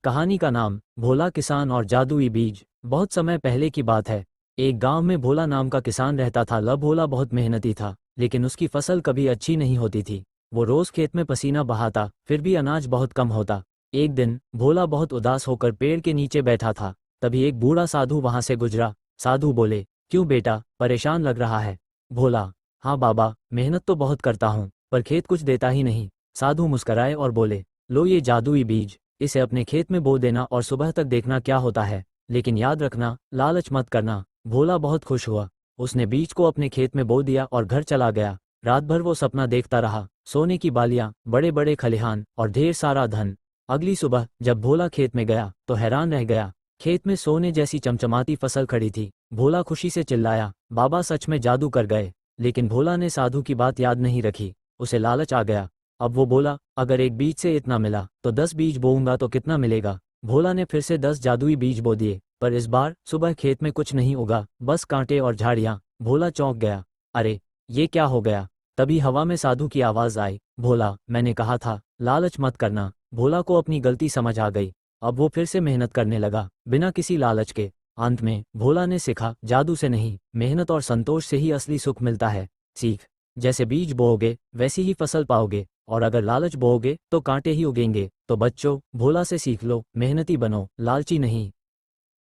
कहानी का नाम भोला किसान और जादुई बीज। बहुत समय पहले की बात है। एक गांव में भोला नाम का किसान रहता था। भोला बहुत मेहनती था, लेकिन उसकी फसल कभी अच्छी नहीं होती थी। वो रोज खेत में पसीना बहाता, फिर भी अनाज बहुत कम होता। एक दिन भोला बहुत उदास होकर पेड़ के नीचे बैठा था। तभी एक बूढ़ा साधु वहां से गुजरा। साधु बोले, क्यों बेटा, परेशान लग रहा है? भोला, हाँ बाबा, मेहनत तो बहुत करता हूँ, पर खेत कुछ देता ही नहीं। साधु मुस्कराए और बोले, लो ये जादुई बीज, इसे अपने खेत में बो देना और सुबह तक देखना क्या होता है। लेकिन याद रखना, लालच मत करना। भोला बहुत खुश हुआ। उसने बीज को अपने खेत में बो दिया और घर चला गया। रात भर वो सपना देखता रहा, सोने की बालियां, बड़े बड़े खलिहान और ढेर सारा धन। अगली सुबह जब भोला खेत में गया तो हैरान रह गया। खेत में सोने जैसी चमचमाती फसल खड़ी थी। भोला खुशी से चिल्लाया, बाबा सच में जादू कर गए। लेकिन भोला ने साधु की बात याद नहीं रखी। उसे लालच आ गया। अब वो बोला, अगर एक बीज से इतना मिला तो 10 बीज बोऊंगा तो कितना मिलेगा? भोला ने फिर से 10 जादुई बीज बो दिए, पर इस बार सुबह खेत में कुछ नहीं उगा, बस कांटे और झाड़ियां। भोला चौंक गया। अरे, ये क्या हो गया? तभी हवा में साधु की आवाज आई, भोला, मैंने कहा था लालच मत करना। भोला को अपनी गलती समझ आ गई। अब वो फिर से मेहनत करने लगा, बिना किसी लालच के। अंत में भोला ने सीखा, जादू से नहीं, मेहनत और संतोष से ही असली सुख मिलता है। सीख, जैसे बीज बोओगे वैसी ही फसल पाओगे, और अगर लालच बोओगे तो कांटे ही उगेंगे। तो बच्चों, भोला से सीख लो, मेहनती बनो, लालची नहीं।